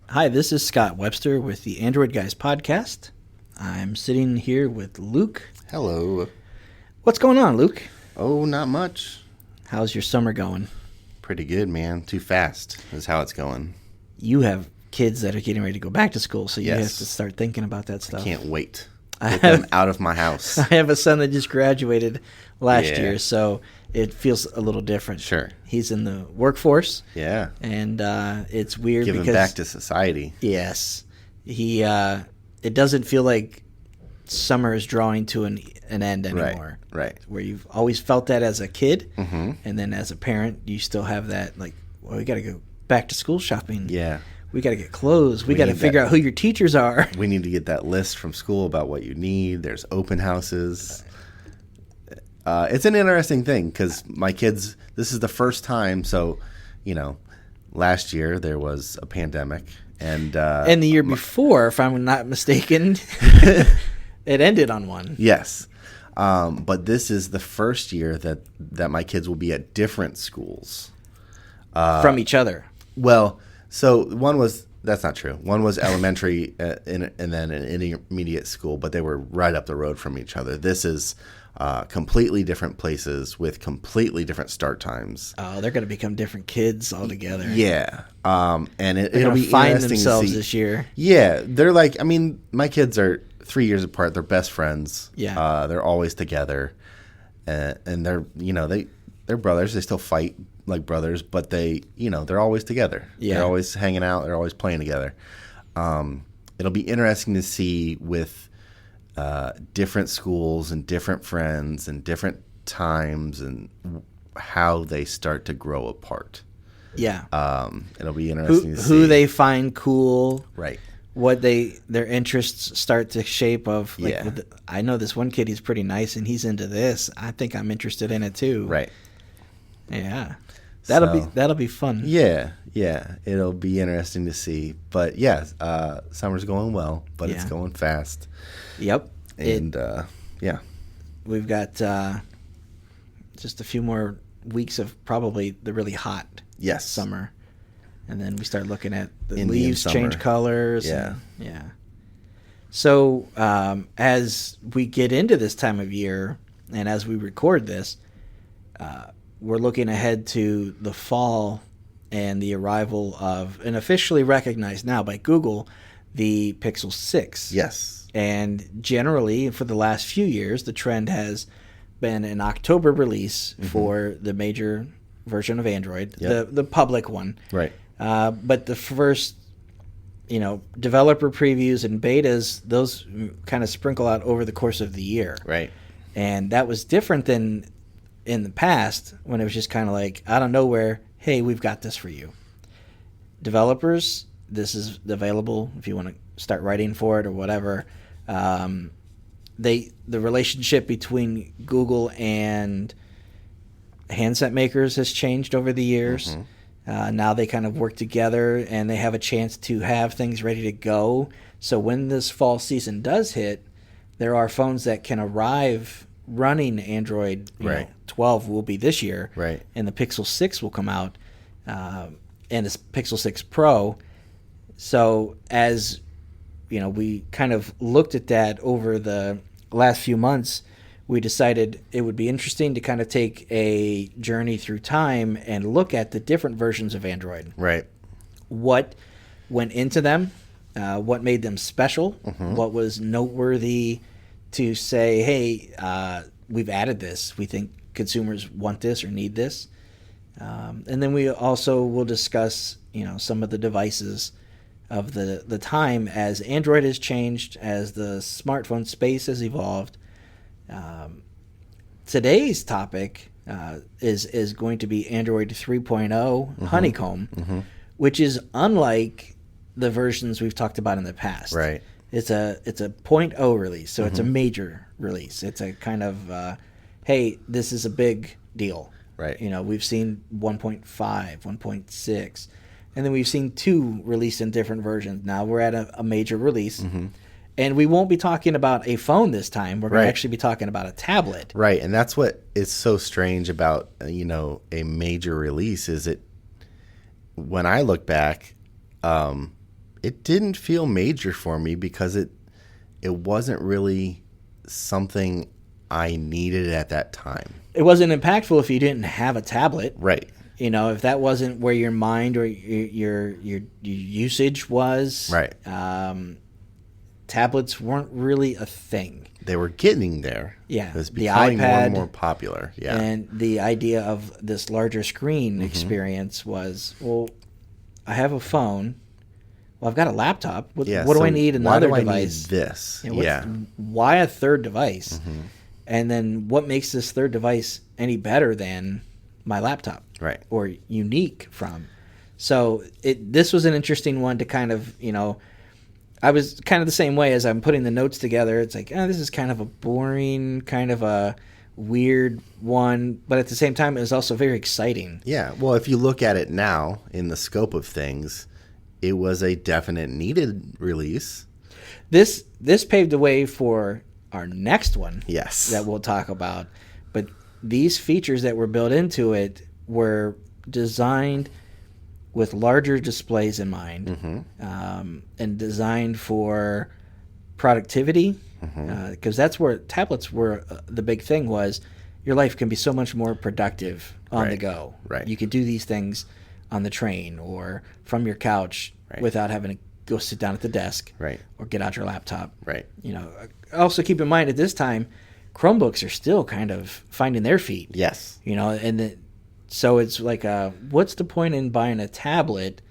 Hi, this is Scott Webster with the Android Guys podcast. I'm sitting here with Luke. Hello. What's going on, Luke? Oh, not much. How's your summer going? Pretty good, man. Too fast is how it's going. You have kids that are getting ready to go back to school, so you Yes. have to start thinking about that stuff. Can't wait. Get them out of my house. I have a son that just graduated last Yeah. year, so it feels a little different. Sure. He's in the workforce, Yeah. and it's weird Give because him back to society. yes, he it doesn't feel like summer is drawing to an end anymore. Right. Where you've always felt that as a kid, Mm-hmm. and then as a parent, you still have that, like, well, we got to go back to school shopping. Yeah. We got to get clothes. We got to need figure that. out who your teachers are. We need to get that list from school about what you need. There's open houses. It's an interesting thing because my kids, this is the first time. So, last year there was a pandemic. And And the year before, if I'm not mistaken, it ended on one. yes. But this is the first year that my kids will be at different schools. From each other. Well, so that's not true. One was elementary and then an intermediate school, but they were right up the road from each other. This is completely different places with completely different start times. Oh, they're going to become different kids altogether. Yeah. And They're it'll going be to find interesting themselves to see. this year. Yeah. They're like, my kids are 3 years apart. They're best friends. Yeah. They're always together. And they're, they're brothers. They still fight like brothers, but they're always together. Yeah. They're always hanging out. They're always playing together. It'll be interesting to see with different schools and different friends and different times and how they start to grow apart. Yeah. It'll be interesting to see Who they find cool. right. What their interests start to shape of. Like, Yeah. I know this one kid, he's pretty nice and he's into this. I think I'm interested in it too. Right. Yeah. So- That'll be fun. Yeah. It'll be interesting to see. But yeah, summer's going well, but it's Yeah. going fast. Yep. And yeah. We've got just a few more weeks of probably the really hot Yes. summer. And then we start looking at the Indian leaves change summer. colors. Yeah. Yeah. So as we get into this time of year and as we record this, we're looking ahead to the fall and the arrival of an officially recognized now by Google, the Pixel 6. Yes. And generally, for the last few years, the trend has been an October release for the major version of Android, Yep. the public one. Right. But the first, developer previews and betas, those kind of sprinkle out over the course of the year. Right. And that was different than in the past when it was just kind of like, out of nowhere, hey, we've got this for you. Developers, this is available if you want to start writing for it or whatever. The relationship between Google and handset makers has changed over the years. Now they kind of work together and they have a chance to have things ready to go. So when this fall season does hit, there are phones that can arrive running Android. Right. 12 will be this year. Right. And the Pixel 6 will come out, and the Pixel 6 Pro. So as we kind of looked at that over the last few months, we decided it would be interesting to kind of take a journey through time and look at the different versions of Android. Right. What went into them, what made them special, what was noteworthy to say, hey, we've added this. We think consumers want this or need this. And then we also will discuss, some of the devices of the time as Android has changed, as the smartphone space has evolved. Today's topic is going to be Android 3.0 Honeycomb, which is unlike the versions we've talked about in the past. Right. It's a 0.0 release, so it's a major release. It's a kind of, hey, this is a big deal. Right. We've seen 1.5, 1.6, and then we've seen 2 released in different versions. Now we're at a major release. And we won't be talking about a phone this time. We're going to actually be talking about a tablet. Right, and that's what is so strange about a major release is when I look back, it didn't feel major for me because it wasn't really something I needed at that time. It wasn't impactful if you didn't have a tablet. Right. You know, if that wasn't where your mind or your usage was. Right. Tablets weren't really a thing. They were getting there. Yeah. It was the becoming iPad, more and more popular. Yeah. And the idea of this larger screen experience was, well, I have a phone. Well, I've got a laptop. What do I need another device? Why do I need this? You know, why a third device? And then what makes this third device any better than my laptop? Right. Or unique from? So this was an interesting one to kind of, you know, I was kind of the same way as I'm putting the notes together. It's like, this is kind of a boring, kind of a weird one. But at the same time, it was also very exciting. Yeah. Well, if you look at it now in the scope of things, it was a definite needed release. This paved the way for our next one. Yes. That we'll talk about. But these features that were built into it were designed with larger displays in mind, and designed for productivity, because that's where tablets were. The big thing was your life can be so much more productive on the go. Right. You can do these things on the train or from your couch without having to go sit down at the desk or get out your laptop. Right. You know. Also keep in mind at this time, Chromebooks are still kind of finding their feet. Yes. You know, and so it's like, what's the point in buying a tablet,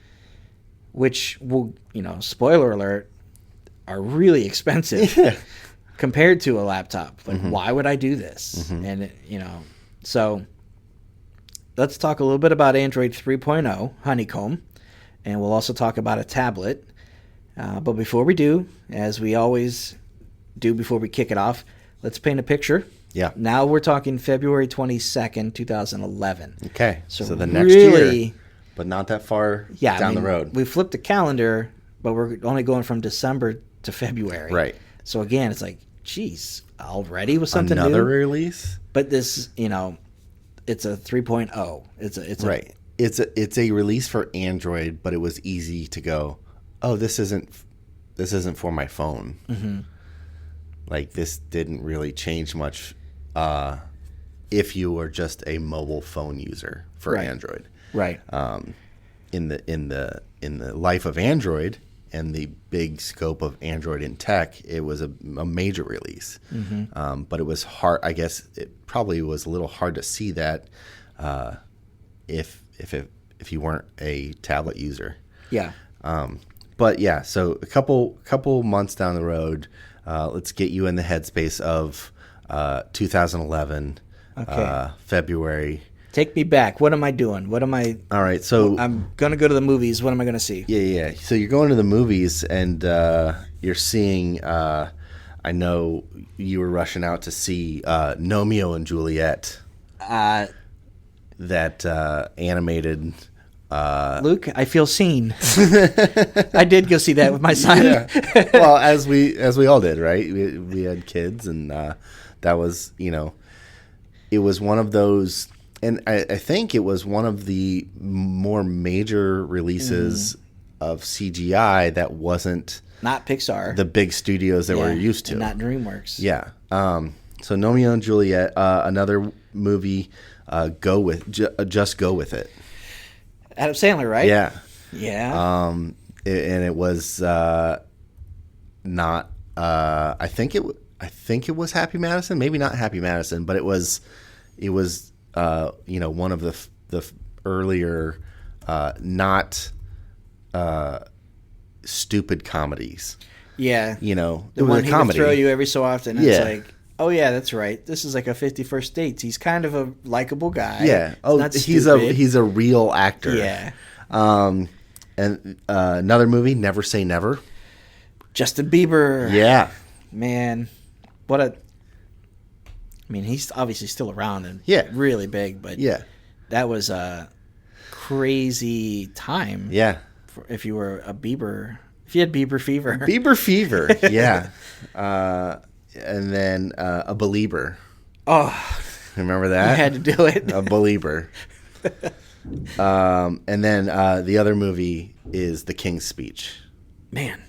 which will, you know, spoiler alert, are really expensive compared to a laptop. Like, why would I do this? And, you know, so let's talk a little bit about Android 3.0, Honeycomb, and we'll also talk about a tablet. But before we do, as we always do before we kick it off, let's paint a picture. Yeah. Now we're talking February 22nd, 2011. Okay. So the next year, but not that far down the road. We flipped the calendar, but we're only going from December to February. Right. So again, it's like, geez, already with something Another new? release? But this, you know, it's a 3.0. It's a release for Android, but it was easy to go, oh, this isn't for my phone. Like, this didn't really change much if you were just a mobile phone user for Android. Right. In the life of Android and the big scope of Android in tech, it was a major release. But it was hard. I guess it probably was a little hard to see that if you weren't a tablet user. Yeah. But yeah, so a couple months down the road, let's get you in the headspace of 2011, February. Take me back. What am I doing? What am I? All right, so I'm gonna go to the movies. What am I gonna see? Yeah. So you're going to the movies, and you're seeing. I know you were rushing out to see Romeo and Juliet. That animated. Luke, I feel seen. I did go see that with my son. Yeah. Well, as we all did, right? We had kids, and that was, you know, it was one of those, and I think it was one of the more major releases of CGI that wasn't not Pixar, the big studios that we're used to, and not DreamWorks. Yeah. So Romeo and Juliet, another movie. Just go with it. Adam Sandler, right? Yeah. Yeah. And it was not. I think it was Happy Madison. Maybe not Happy Madison, but it was. You know, one of the earlier, not stupid comedies. Yeah. You know, the one he would throw you every so often. Yeah. It's like, oh yeah, that's right. This is like a 51st Dates. He's kind of a likable guy. Yeah. He's a real actor. Yeah. And another movie, Never Say Never. Justin Bieber. Yeah. Man, I mean, he's obviously still around and really big, but that was a crazy time. Yeah. If you were a Bieber, if you had Bieber fever. Bieber fever, yeah. And then A Belieber. Oh. Remember that? You had to do it. A Belieber. And then the other movie is The King's Speech. Man.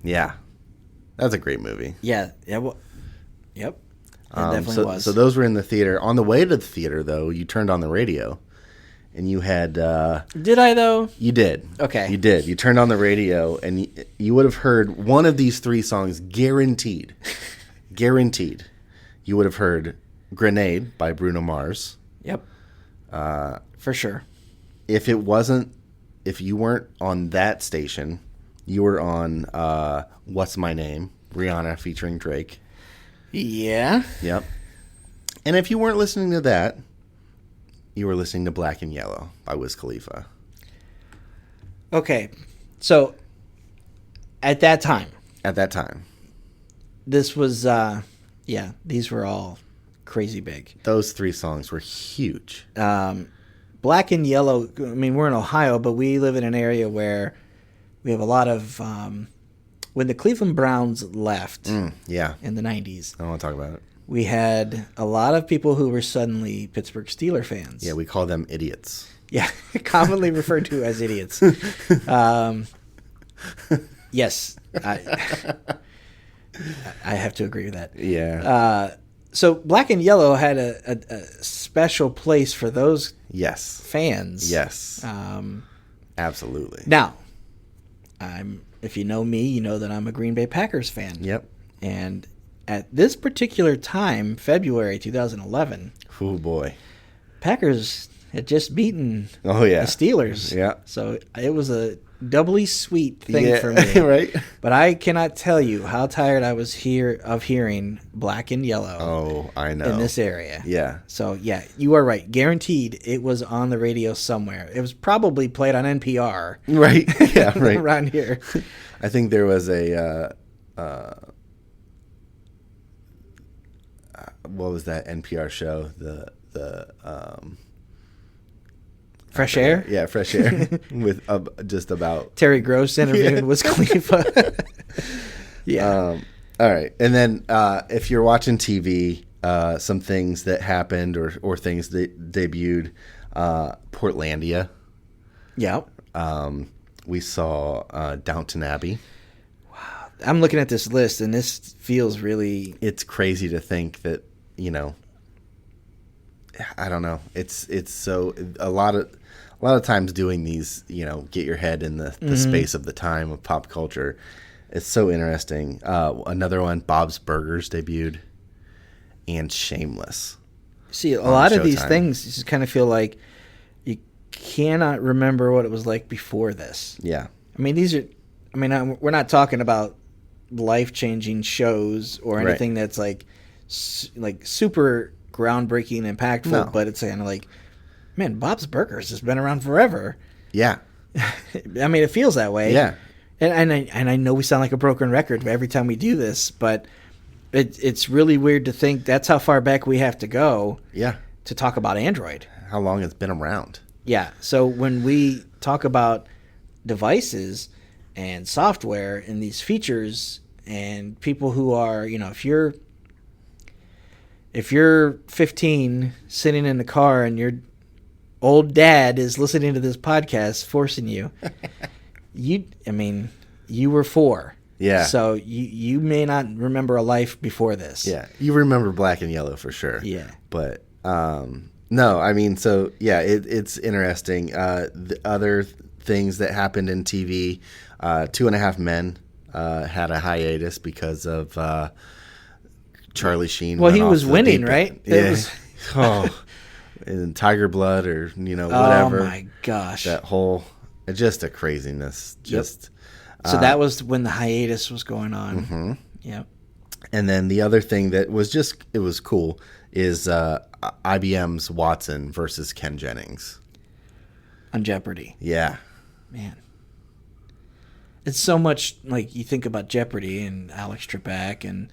Yeah. That's a great movie. Yeah. Yep. It definitely was. So those were in the theater. On the way to the theater, though, you turned on the radio, and you had. Did I though? You did. Okay. You did. You turned on the radio, and you would have heard one of these 3 songs, guaranteed. Guaranteed. You would have heard "Grenade" by Bruno Mars. Yep. For sure. If you weren't on that station, you were on "What's My Name," Rihanna featuring Drake. Yeah. Yep. And if you weren't listening to that, you were listening to "Black and Yellow" by Wiz Khalifa. Okay. So, at that time, this was, these were all crazy big. Those 3 songs were huge. Black and Yellow, I mean, we're in Ohio, but we live in an area where we have a lot of, when the Cleveland Browns left in the 90s. I don't want to talk about it. We had a lot of people who were suddenly Pittsburgh Steelers fans. Yeah, we call them idiots. Yeah, commonly referred to as idiots. Yes, I have to agree with that. Yeah. So Black and Yellow had a special place for those fans. Yes. Absolutely. Now, if you know me, you know that I'm a Green Bay Packers fan. Yep. And at this particular time, February 2011, oh boy, Packers had just beaten the Steelers. Yeah. So it was a doubly sweet thing for me. Right? But I cannot tell you how tired I was of hearing Black and Yellow. Oh, I know. In this area. Yeah. So, yeah, you are right. Guaranteed it was on the radio somewhere. It was probably played on NPR. Right. Yeah, right. Around here. I think there was a what was that NPR show? The Fresh Air? Yeah, Fresh Air with just about Terry Gross interviewing Wiz Khalifa. Yeah. All right, and then if you're watching TV, some things that happened or things that debuted, Portlandia. Yeah. We saw Downton Abbey. Wow, I'm looking at this list, and this feels really. It's crazy to think that I don't know. It's so a lot of times doing these, get your head in the space of the time of pop culture. It's so interesting. Another one, Bob's Burgers debuted, and Shameless. See, a lot of these things you just kind of feel like you cannot remember what it was like before this. Yeah. I mean, we're not talking about life-changing shows or anything that's like super groundbreaking, impactful, but it's kind of like, man, Bob's Burgers has been around forever. Yeah. I mean, it feels that way. Yeah. And I know we sound like a broken record every time we do this, but it's really weird to think that's how far back we have to go. Yeah. To talk about Android. How long it's been around. Yeah. So when we talk about devices and software and these features and people who are, if you're 15 sitting in the car and your old dad is listening to this podcast forcing you, you were 4. Yeah. So you may not remember a life before this. Yeah. You remember Black and Yellow for sure. Yeah. But no, it's interesting. The other things that happened in TV, 2.5 Men had a hiatus because of Charlie Sheen. Well, he was winning, right? Yeah. And Tiger Blood or whatever. Oh my gosh. That whole just a craziness. Just so that was when the hiatus was going on. Mm-hmm. Yep. And then the other thing that was it was cool is IBM's Watson versus Ken Jennings on Jeopardy. Yeah. Man. It's so much like you think about Jeopardy and Alex Trebek and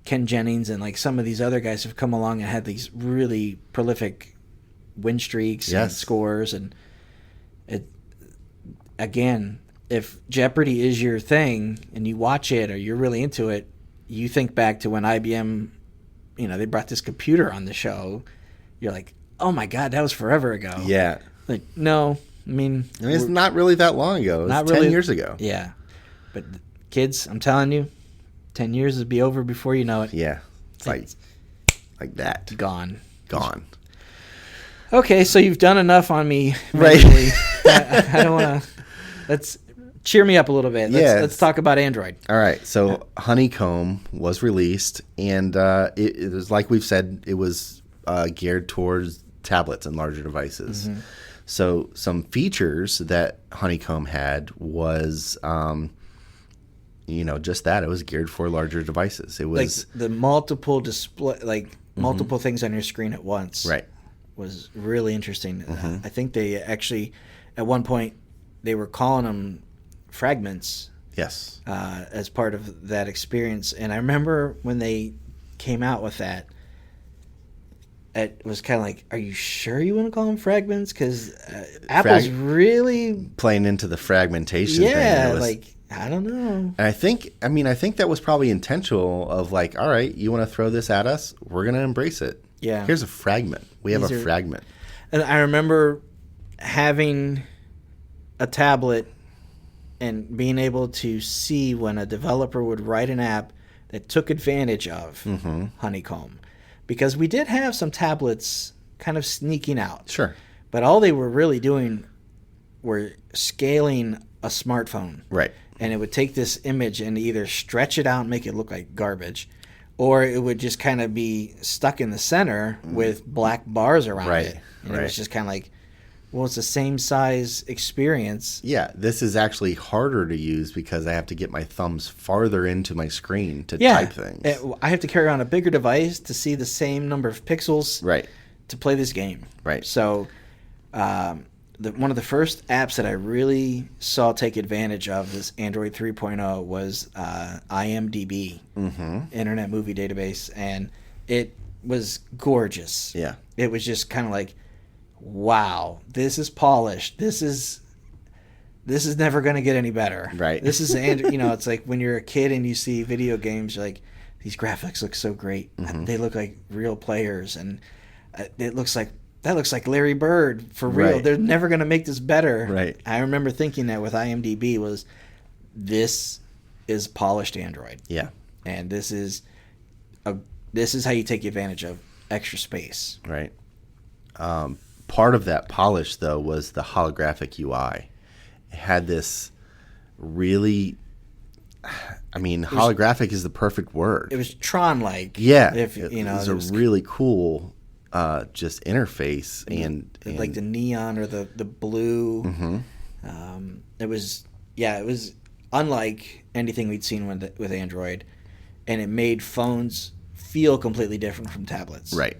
Ken Jennings and like some of these other guys have come along and had these really prolific win streaks and scores, and again, if Jeopardy is your thing and you watch it or you're really into it, you think back to when IBM, they brought this computer on the show. You're like, oh my God, that was forever ago. Yeah. Like, no, I mean, it's not really that long ago. It was 10 years ago. Yeah. But Kids, I'm telling you, 10 years will be over before you know it. Yeah. It's like that. Gone. Okay, so you've done enough on me. Right. I don't want to. Let's cheer me up a little bit. Let's talk about Android. All right. So Honeycomb was released, and it was, like we've said, it was geared towards tablets and larger devices. Mm-hmm. So some features that Honeycomb had was, just that. It was geared for larger devices. It was like the multiple display, like multiple things on your screen at once. Right. Was really interesting. I think they actually, at one point, they were calling them fragments. Yes. As part of that experience. And I remember when they came out with that, it was kind of like, are you sure you want to call them fragments? Because Apple's really playing into the fragmentation thing. Yeah, I don't know. And I think that was probably intentional of like, all right, you want to throw this at us? We're going to embrace it. Yeah. Here's a fragment. We have a fragment. And I remember having a tablet and being able to see when a developer would write an app that took advantage of Honeycomb. Because we did have some tablets kind of sneaking out. Sure. But all they were really doing were scaling a smartphone. Right. And it would take this image and either stretch it out and make it look like garbage, or it would just kind of be stuck in the center with black bars around it. And it was just kind of like, well, it's the same size experience. Yeah, this is actually harder to use because I have to get my thumbs farther into my screen to type things. I have to carry on a bigger device to see the same number of pixels to play this game. Right. So one of the first apps that I really saw take advantage of this Android 3.0 was IMDb, Internet Movie Database, and it was gorgeous. Yeah. It was just kind of like, wow, this is polished. This is never going to get any better. Right. This is, it's like when you're a kid and you see video games, you're like, these graphics look so great. They look like real players, and that looks like Larry Bird for real. Right. They're never going to make this better. Right. I remember thinking that with IMDb this is polished Android. Yeah. And this is how you take advantage of extra space. Right. Part of that polish, though, was the holographic UI. It had this really, holographic is the perfect word. It was Tron-like. Yeah. It was a really cool just interface. And like the neon or the blue. It was unlike anything we'd seen with Android. And it made phones feel completely different from tablets. Right.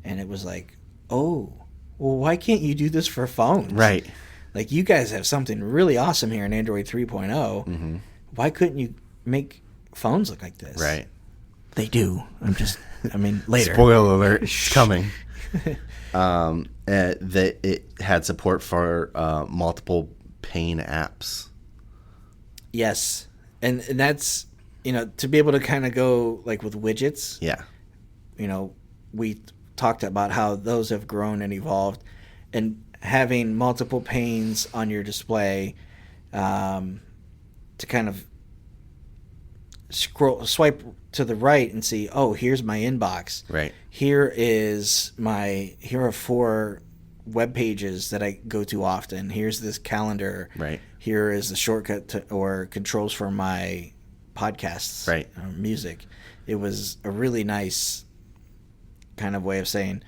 And it was like, oh, well, why can't you do this for phones? Right. Like, you guys have something really awesome here in Android 3.0. Why couldn't you make phones look like this? Right. They do. Later. Spoiler alert, it's coming. That it had support for multiple pane apps. Yes. And that's, to be able to kind of go, like, with widgets. Yeah. We talked about how those have grown and evolved, and having multiple panes on your display to kind of swipe to the right and see, oh, here's my inbox. Right. Here are 4 web pages that I go to often. Here's this calendar. Right. Here is the shortcut or controls for my podcasts. Right. Or music. It was a really nice kind of way of saying,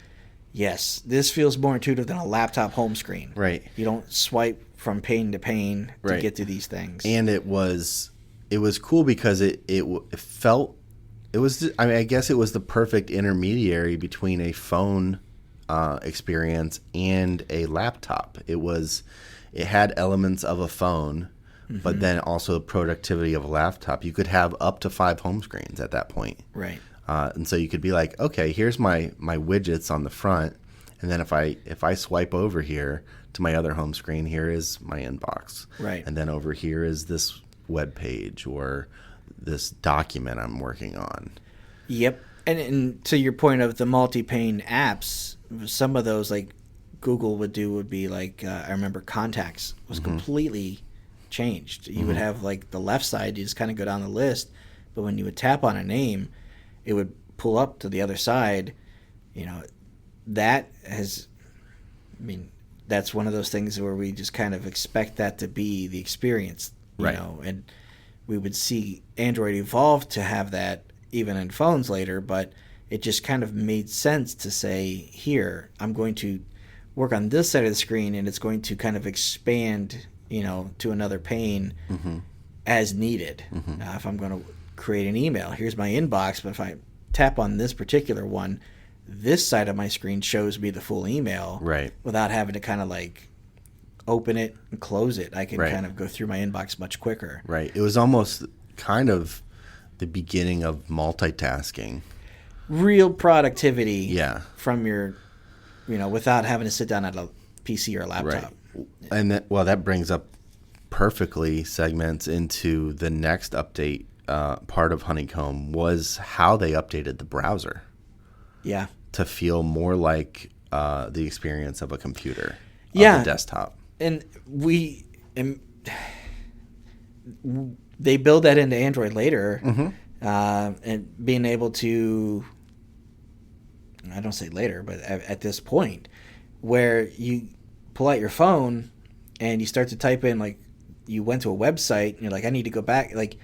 yes, this feels more intuitive than a laptop home screen. Right. You don't swipe from pane to pane to get to these things. And it was cool because it felt, I guess it was the perfect intermediary between a phone experience and a laptop. It had elements of a phone, but then also the productivity of a laptop. You could have up to 5 home screens at that point. Right. And so you could be like, okay, here's my widgets on the front, and then if I swipe over here to my other home screen, here is my inbox. Right. And then over here is this web page or this document I'm working on. Yep. And to your point of the multi-pane apps, some of those like Google would be like, I remember Contacts was completely changed. You would have like the left side, you just kind of go down the list, but when you would tap on a name, it would pull up to the other side. That has, that's one of those things where we just kind of expect that to be the experience, you know, and we would see Android evolve to have that even in phones later, but it just kind of made sense to say, here, I'm going to work on this side of the screen, and it's going to kind of expand, to another pane as needed. If I'm going to create an email, here's my inbox, but if I tap on this particular one, this side of my screen shows me the full email without having to kind of like open it and close it. I can kind of go through my inbox much quicker. Right. It was almost kind of the beginning of multitasking. Real productivity. Yeah. From your, without having to sit down at a PC or a laptop. Right. And that brings up perfectly segments into the next update part of Honeycomb was how they updated the browser. Yeah. To feel more like the experience of a computer, of a desktop. And they build that into Android later, and being able to, I don't say later, but at this point, where you pull out your phone and you start to type in, like, you went to a website and you're like, I need to go back. Like,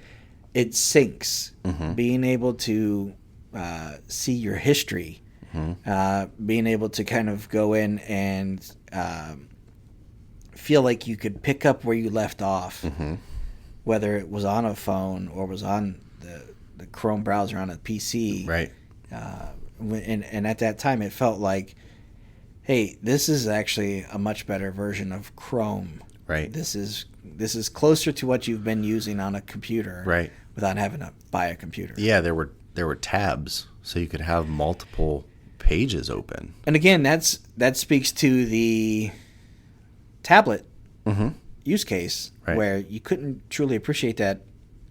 it syncs. Being able to see your history, being able to kind of go in and feel like you could pick up where you left off, whether it was on a phone or was on the Chrome browser on a PC. Right. And at that time, it felt like, hey, this is actually a much better version of Chrome. Right. This is closer to what you've been using on a computer. Right. Without having to buy a computer. Yeah, there were tabs, so you could have multiple pages open. And again, that speaks to the tablet use case, where you couldn't truly appreciate that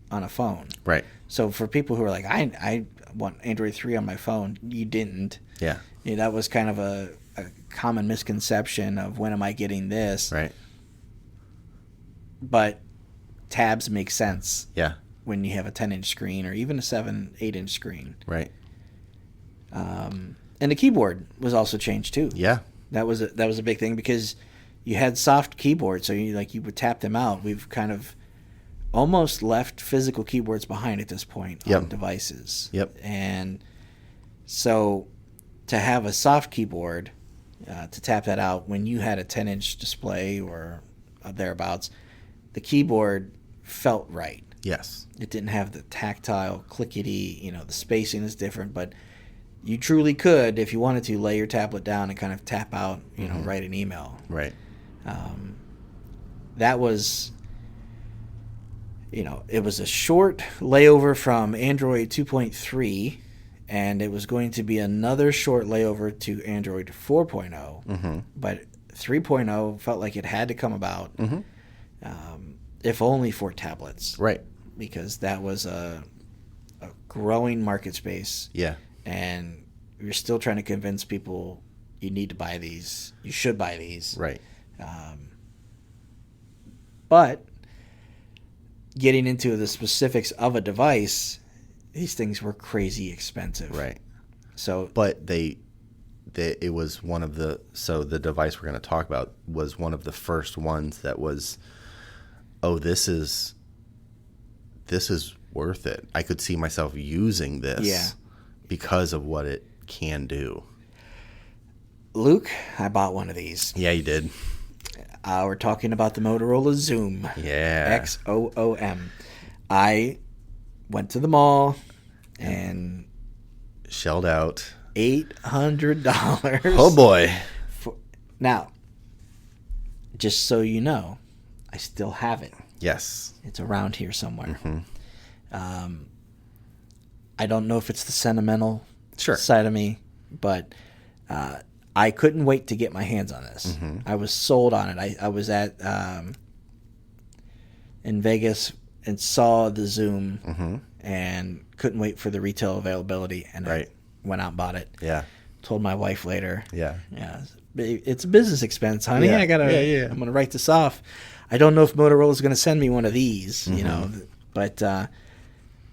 on a phone. Right. So for people who are like, I want Android 3 on my phone, you didn't. Yeah. That was kind of a common misconception of, when am I getting this? Right. But tabs make sense. Yeah. When you have a 10-inch screen or even a 8-inch screen. Right. And the keyboard was also changed too. Yeah. That was a big thing, because you had soft keyboards, so you would tap them out. We've kind of almost left physical keyboards behind at this point on devices. Yep. And so to have a soft keyboard, to tap that out when you had a 10-inch display or thereabouts, the keyboard felt right. Yes. It didn't have the tactile clickety, the spacing is different, but you truly could, if you wanted to, lay your tablet down and kind of tap out, write an email. Right. That was, it was a short layover from Android 2.3, and it was going to be another short layover to Android 4.0, but 3.0 felt like it had to come about, if only for tablets. Right. Because that was a growing market space. Yeah. And you're still trying to convince people you need to buy these. You should buy these. Right. But getting into the specifics of a device, these things were crazy expensive. Right. So, but it was one of the device we're going to talk about was one of the first ones that was, this is worth it. I could see myself using this because of what it can do. Luke, I bought one of these. Yeah, you did. We're talking about the Motorola XOOM. Yeah. XOOM. I went to the mall and shelled out $800. Oh boy. Now, just so you know, I still have it. Yes. It's around here somewhere. I don't know if it's the sentimental side of me, but I couldn't wait to get my hands on this. I was sold on it. I was at in Vegas and saw the XOOM and couldn't wait for the retail availability, and I went out and bought it. Yeah. Told my wife later. Yeah. Yeah. It's a business expense, honey. Yeah. I'm gonna write this off. I don't know if Motorola is going to send me one of these, you know, but the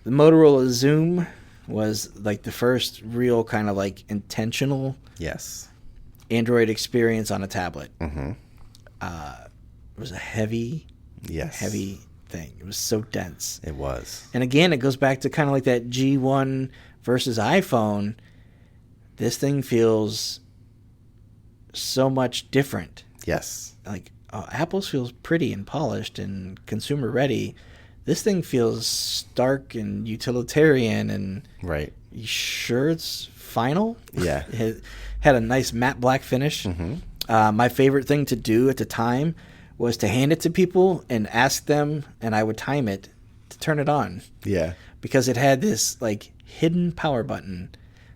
Motorola XOOM was like the first real kind of like intentional Android experience on a tablet. It was a heavy thing. It was so dense. It was. And again, it goes back to kind of like that G1 versus iPhone. This thing feels so much different. Yes. Like Apple's feels pretty and polished and consumer ready. This thing feels stark and utilitarian and right. You sure it's final? Yeah. It had a nice matte black finish. My favorite thing to do at the time was to hand it to people and ask them, and I would time it to turn it on. Yeah. Because it had this like hidden power button.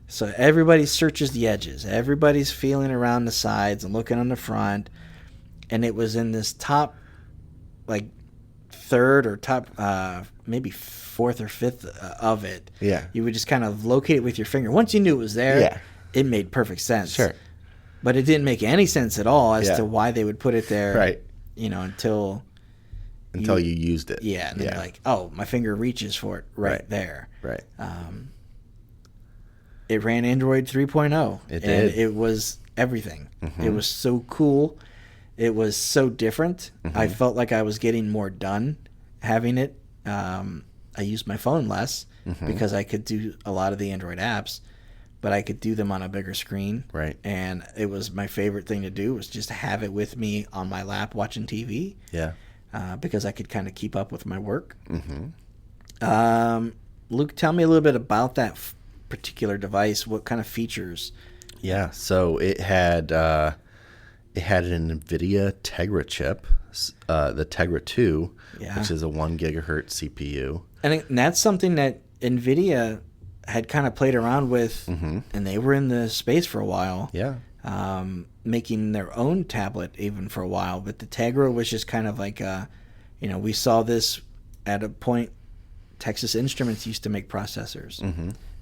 So everybody searches the edges. Everybody's feeling around the sides and looking on the front. And it was in this top, like, third or top, maybe fourth or fifth of it. Yeah. You would just kind of locate it with your finger. Once you knew it was there, it made perfect sense. Sure. But it didn't make any sense at all as to why they would put it there. Right. You know, until you used it. Yeah. And then you're like, oh, my finger reaches for it right there. Right. It ran Android 3.0. It did. And it was everything. It was so cool. It was so different. I felt like I was getting more done having it. I used my phone less because I could do a lot of the Android apps, but I could do them on a bigger screen. Right. And it was my favorite thing to do was just have it with me on my lap watching TV. Yeah. Because I could kind of keep up with my work. Luke, tell me a little bit about that particular device. What kind of features? Yeah. So it had an NVIDIA Tegra chip, the Tegra 2, which is a 1 gigahertz CPU. And that's something that NVIDIA had kind of played around with, and they were in the space for a while. Yeah. Making their own tablet even for a while. But the Tegra was just kind of like, we saw this at a point. Texas Instruments used to make processors.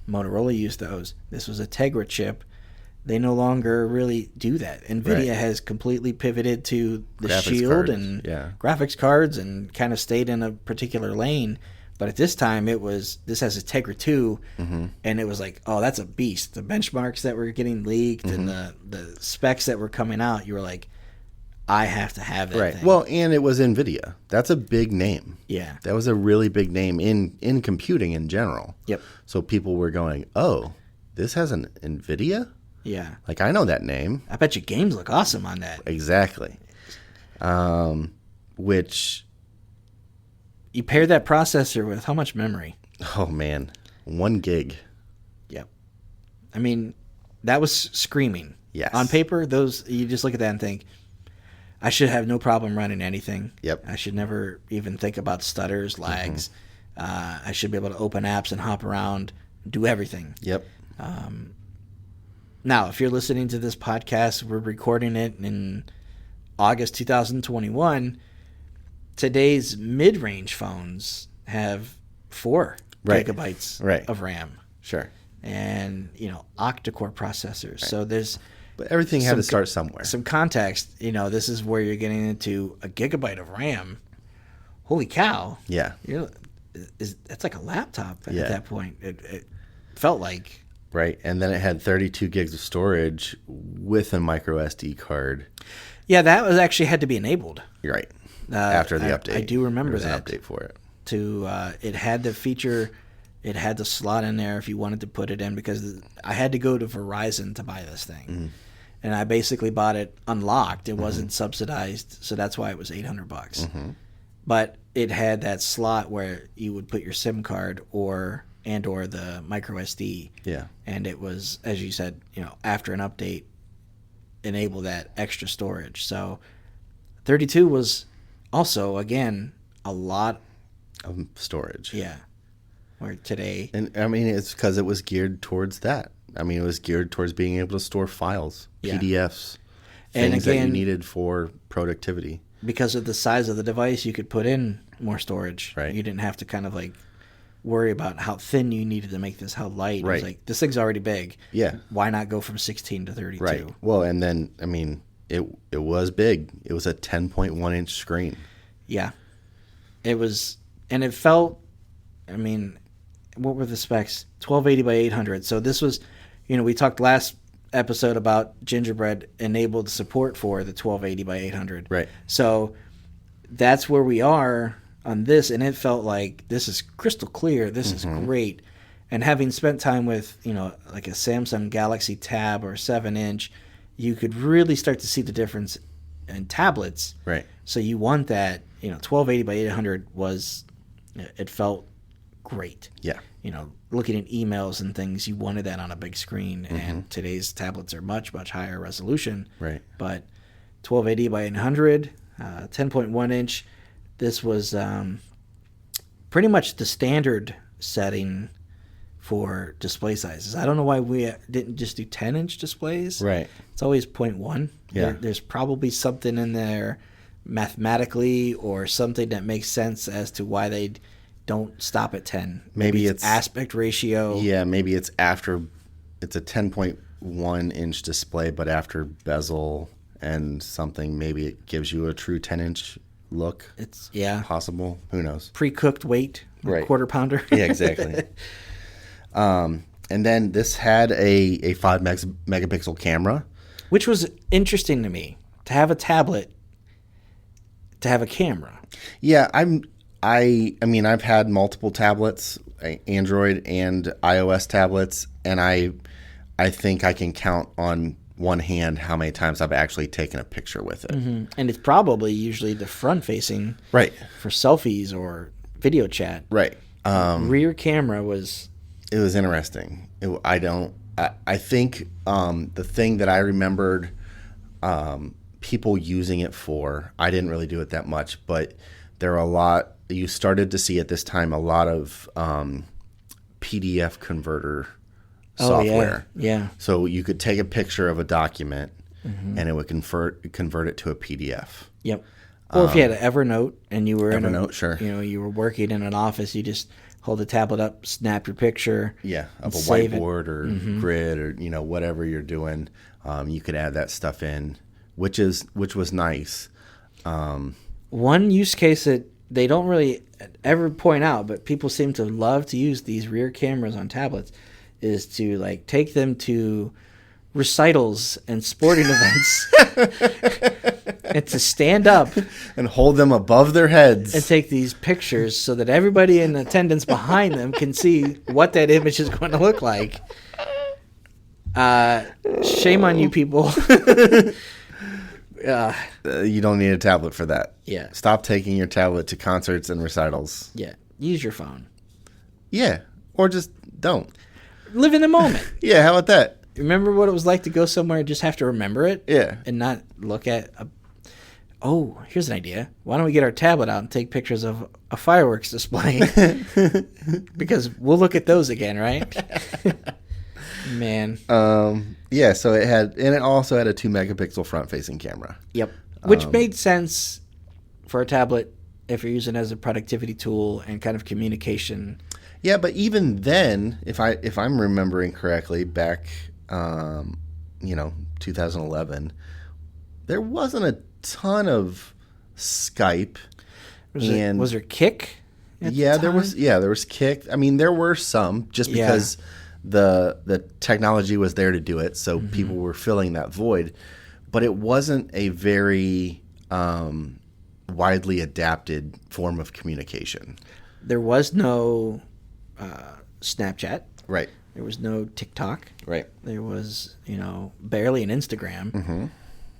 Motorola used those. This was a Tegra chip. They no longer really do that. NVIDIA has completely pivoted to the graphics Shield cards. and graphics cards and kind of stayed in a particular lane. But at this time, this has a Tegra 2, and it was like, oh, that's a beast. The benchmarks that were getting leaked and the specs that were coming out, you were like, I have to have that thing. Well, and it was NVIDIA. That's a big name. Yeah. That was a really big name in computing in general. Yep. So people were going, oh, this has an NVIDIA? Yeah. Like, I know that name. I bet your games look awesome on that. Exactly. Which... You paired that processor with how much memory? Oh, man. 1 gig. Yep. I mean, that was screaming. Yes. On paper, you just look at that and think, I should have no problem running anything. Yep. I should never even think about stutters, lags. I should be able to open apps and hop around, do everything. Yep. Now, if you're listening to this podcast, we're recording it in August 2021. Today's mid-range phones have 4 gigabytes of RAM. Sure. And, octa-core processors. So But everything had to start somewhere. Some context, this is where you're getting into a gigabyte of RAM. Holy cow. Yeah. That's like a laptop at that point. It felt like. Right. And then it had 32 gigs of storage with a micro SD card. Yeah, that was actually had to be enabled. You're right. After the update. I do remember that. There was an update for it. It had the feature, it had the slot in there if you wanted to put it in, because I had to go to Verizon to buy this thing. And I basically bought it unlocked. It wasn't subsidized, so that's why it was $800. But it had that slot where you would put your SIM card or the micro SD. Yeah. And it was, as you said, after an update, enable that extra storage. So 32 was also, again, a lot of storage. Yeah. Where today. And I mean, it's because it was geared towards that. I mean, it was geared towards being able to store files, PDFs, things that you needed for productivity. Because of the size of the device, you could put in more storage. Right. You didn't have to kind of like worry about how thin you needed to make this, how light. Right. It was like, this thing's already big. Yeah. Why not go from 16 to 32? Right. Well, and then, I mean, it was big. It was a 10.1 inch screen. Yeah. It was, and it felt, I mean, what were the specs? 1280 by 800. So this was, we talked last episode about Gingerbread enabled support for the 1280 by 800. Right. So that's where we are on this, and it felt like this is crystal clear. This is great. And having spent time with, like a Samsung Galaxy Tab or 7-inch, you could really start to see the difference in tablets. Right. So you want that, 1280 by 800 it felt great. Yeah. Looking at emails and things, you wanted that on a big screen. And today's tablets are much, much higher resolution. Right. But 1280 by 800, 10.1 inch, this was pretty much the standard setting for display sizes. I don't know why we didn't just do 10-inch displays. Right. It's always 0.1. Yeah. There's probably something in there mathematically or something that makes sense as to why they don't stop at 10. Maybe it's aspect ratio. Yeah, maybe it's a 10.1 inch display, but after bezel and something, maybe it gives you a true 10-inch look. It's possible. Who knows? Pre-cooked weight, right? Quarter pounder. Yeah, exactly. And then this had a 5 megapixel camera, which was interesting to me to have a tablet to have a camera. Yeah, I mean I've had multiple tablets, Android and iOS tablets, and I think I can count on one hand how many times I've actually taken a picture with it. Mm-hmm. And it's probably usually the front facing, right, for selfies or video chat. Right. Rear camera was. It was interesting. I think the thing that I remembered people using it for, I didn't really do it that much, but there are you started to see at this time a lot of PDF converter software. Yeah. So you could take a picture of a document and it would convert it to a PDF. Yep. Or if you had an Evernote and you were sure. You were working in an office, you just hold the tablet up, snap your picture. Yeah, of a whiteboard or grid or whatever you're doing. You could add that stuff in, which was nice. One use case that they don't really ever point out, but people seem to love to use these rear cameras on tablets, is to take them to recitals and sporting events and to stand up and hold them above their heads and take these pictures so that everybody in attendance behind them can see what that image is going to look like. Shame on you people. You don't need a tablet for that. Yeah. Stop taking your tablet to concerts and recitals. Yeah. Use your phone. Yeah. Or just don't. Live in the moment. Yeah, how about that? Remember what it was like to go somewhere and just have to remember it? Yeah. And not look at here's an idea. Why don't we get our tablet out and take pictures of a fireworks display? Because we'll look at those again, right? Man. Yeah, so it also had a 2 megapixel front facing camera. Yep. Which made sense for a tablet if you're using it as a productivity tool and kind of communication. Yeah, but even then, if I'm remembering correctly, back 2011, there wasn't a ton of Skype. Was there Kik? There was Kik. I mean, there were some just because the technology was there to do it, so people were filling that void. But it wasn't a very widely adapted form of communication. There was no Snapchat. Right. There was no TikTok. Right. There was, barely an Instagram.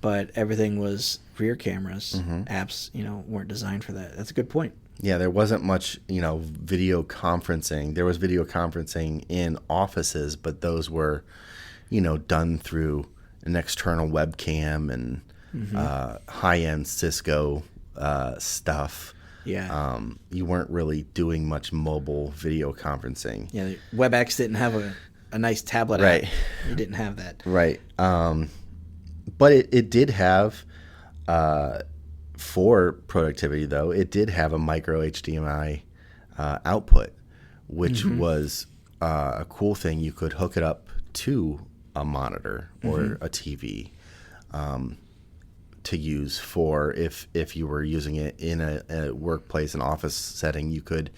But everything was rear cameras. Apps, weren't designed for that. That's a good point. Yeah, there wasn't much, video conferencing. There was video conferencing in offices, but those were, done through an external webcam and high-end Cisco stuff. Yeah. You weren't really doing much mobile video conferencing. Yeah, WebEx didn't have a nice tablet right. app. You didn't have that. Right. But it did have, for productivity though, it did have a micro HDMI output, which was a cool thing. You could hook it up to a monitor or a TV. to use for if you were using it in a workplace, an office setting. You could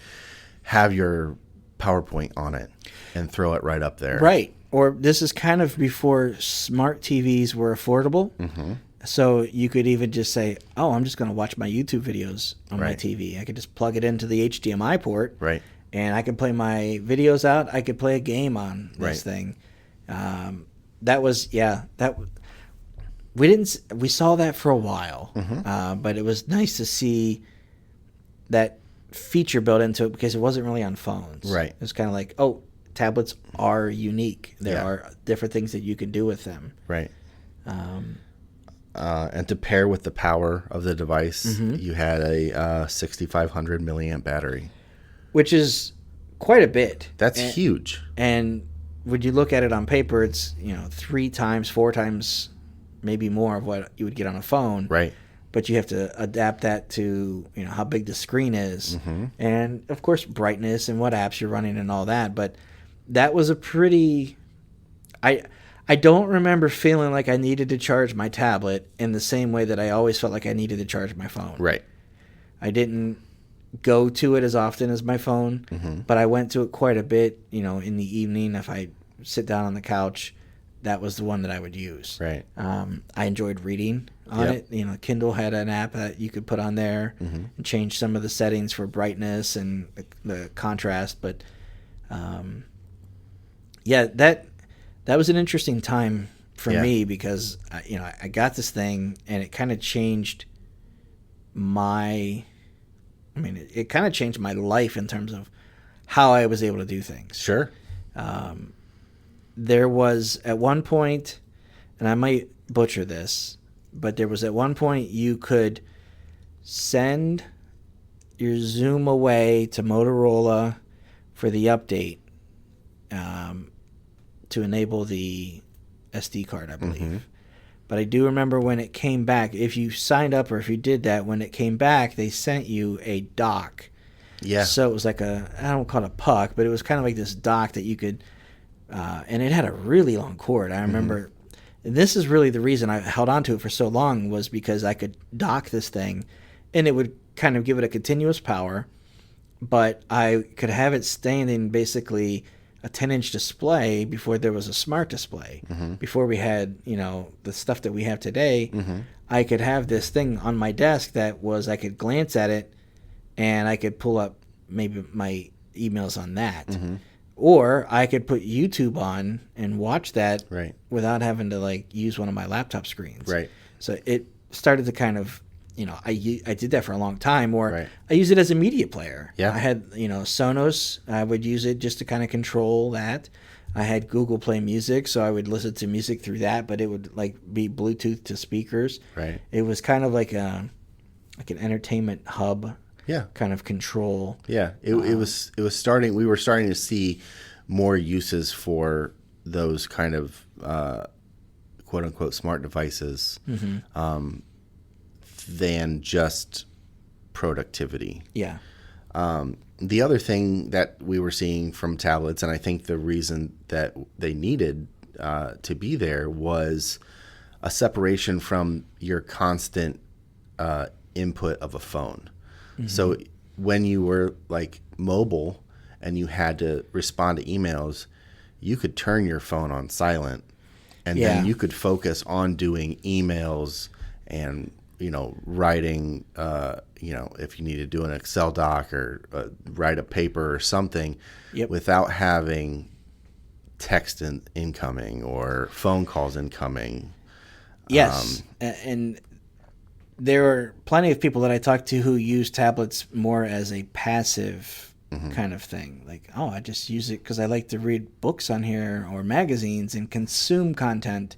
have your PowerPoint on it and throw it right up there. Right. Or this is kind of before smart TVs were affordable. Mm-hmm. So you could even just say, oh, I'm just going to watch my YouTube videos on my Right. TV. I could just plug it into the HDMI port. Right. And I could play my videos out. I could play a game on this thing. That was, we saw that for a while. Mm-hmm. But it was nice to see that feature built into it because it wasn't really on phones. Right. It was kind of like, oh, tablets are unique. There Yeah. are different things that you can do with them. Right. And to pair with the power of the device, Mm-hmm. you had a 6,500 milliamp battery. Which is quite a bit. That's huge. And when you look at it on paper, it's 3 times, 4 times, maybe more of what you would get on a phone. Right. But you have to adapt that to how big the screen is, Mm-hmm. and of course brightness and what apps you're running and all that. But that was a pretty. I don't remember feeling like I needed to charge my tablet in the same way that I always felt like I needed to charge my phone. Right. I didn't go to it as often as my phone, Mm-hmm. but I went to it quite a bit. In the evening, if I sit down on the couch, that was the one that I would use. Right. I enjoyed reading on Yep. it. Kindle had an app that you could put on there Mm-hmm. and change some of the settings for brightness and the contrast. But that was an interesting time for Yeah. me because I got this thing and it kind of changed it kind of changed my life in terms of how I was able to do things. Sure. There was at one point, and I might butcher this, but there was at one point you could send your Zoom away to Motorola for the update to enable the SD card, I believe. Mm-hmm. But I do remember when it came back, if you signed up or if you did that, when it came back, they sent you a dock. Yeah. So it was like I don't call it a puck, but it was kind of like this dock that you could, and it had a really long cord. I remember, this is really the reason I held on to it for so long was because I could dock this thing, and it would kind of give it a continuous power, but I could have it standing basically a 10-inch display before there was a smart display. Mm-hmm. Before we had, the stuff that we have today, Mm-hmm. I could have this thing on my desk that was, I could glance at it and I could pull up maybe my emails on that. Mm-hmm. Or I could put YouTube on and watch that Right. without having to use one of my laptop screens. Right. So it started to kind of, I did that for a long time, or Right. I used it as a media player. Yeah. I had, Sonos. I would use it just to kind of control that. I had Google Play Music, so I would listen to music through that, but it would be Bluetooth to speakers. Right. It was kind of like an entertainment hub. Yeah. Kind of control. Yeah. It was starting. We were starting to see more uses for those kind of quote unquote smart devices than just productivity. Yeah. The other thing that we were seeing from tablets, and I think the reason that they needed to be there, was a separation from your constant input of a phone. Mm-hmm. So when you were mobile and you had to respond to emails, you could turn your phone on silent, and then you could focus on doing emails and writing, if you need to do an Excel doc or write a paper or something, without having text incoming or phone calls incoming. Yes, and there are plenty of people that I talk to who use tablets more as a passive kind of thing. I just use it because I like to read books on here or magazines and consume content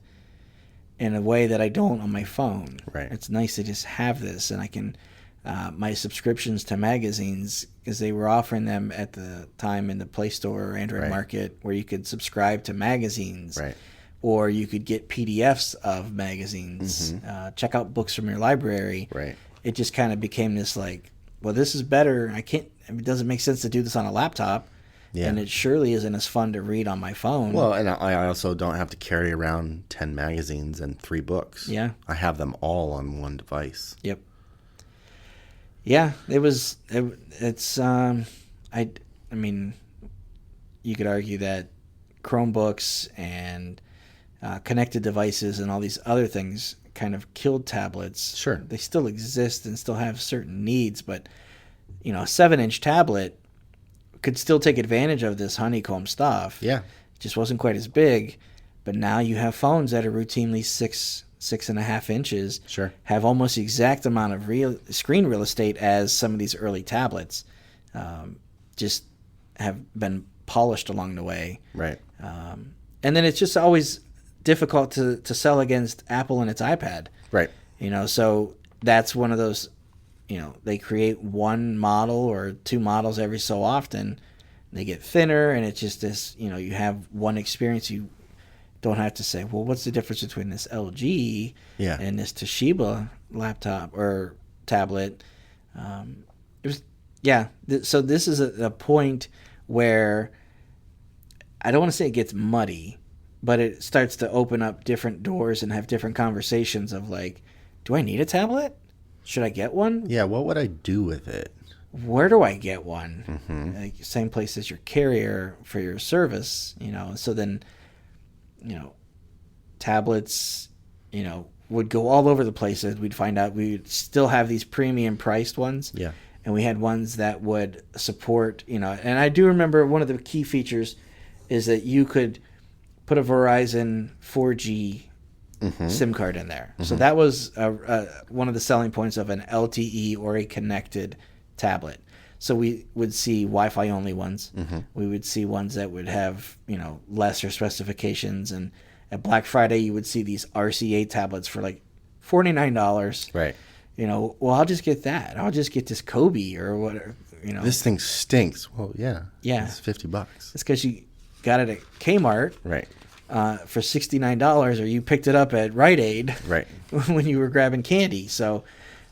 in a way that I don't on my phone. Right. It's nice to just have this, and I can my subscriptions to magazines, because they were offering them at the time in the Play Store or Android Market, where you could subscribe to magazines. Right. Or you could get PDFs of magazines, check out books from your library. Right. It just kind of became this well, this is better. It doesn't make sense to do this on a laptop. Yeah. And it surely isn't as fun to read on my phone. Well, and I also don't have to carry around 10 magazines and 3 books. Yeah. I have them all on one device. Yep. Yeah, it's I mean, you could argue that Chromebooks and connected devices and all these other things kind of killed tablets. Sure. They still exist and still have certain needs, but a 7-inch tablet could still take advantage of this Honeycomb stuff. Yeah. It just wasn't quite as big, but now you have phones that are routinely 6.5 inches. Sure. Have almost the exact amount of screen real estate as some of these early tablets. Just have been polished along the way. Right. And then it's just always difficult to sell against Apple and its iPad. Right. So that's one of those, they create one model or 2 models every so often. They get thinner, and it's just this, you have one experience. You don't have to say, well, what's the difference between this LG and this Toshiba laptop or tablet? So this is a point where I don't want to say it gets muddy, but it starts to open up different doors and have different conversations of like, do I need a tablet? Should I get one? Yeah, what would I do with it? Where do I get one? Mm-hmm. Like, same place as your carrier for your service, So then, tablets, would go all over the place. We'd find out we'd still have these premium priced ones. Yeah. And we had ones that would support, and I do remember one of the key features is that you could put a Verizon 4G SIM card in there. So that was one of the selling points of an LTE or a connected tablet. So we would see Wi-Fi only ones. We would see ones that would have, lesser specifications. And at Black Friday, you would see these RCA tablets for like $49. Right. Well, I'll just get that. I'll just get this Kobe or whatever, This thing stinks. Well, yeah. Yeah. It's $50. It's because you got it at Kmart. Right. For $69, or you picked it up at Rite Aid. Right. When you were grabbing candy. So,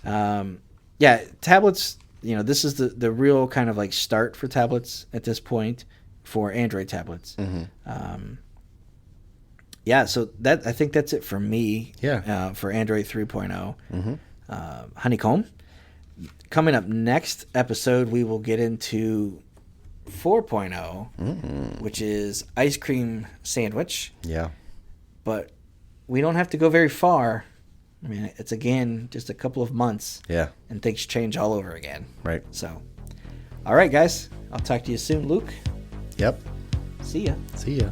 tablets, this is the real kind of like start for tablets at this point for Android tablets. So I think that's it for me. Yeah. For Android 3.0. Honeycomb. Coming up next episode, we will get into 4.0, which is ice cream sandwich. Yeah. But we don't have to go very far. I mean, it's again just a couple of months. Yeah. And things change all over again. Right. So, all right, guys. I'll talk to you soon, Luke. Yep. See ya. See ya.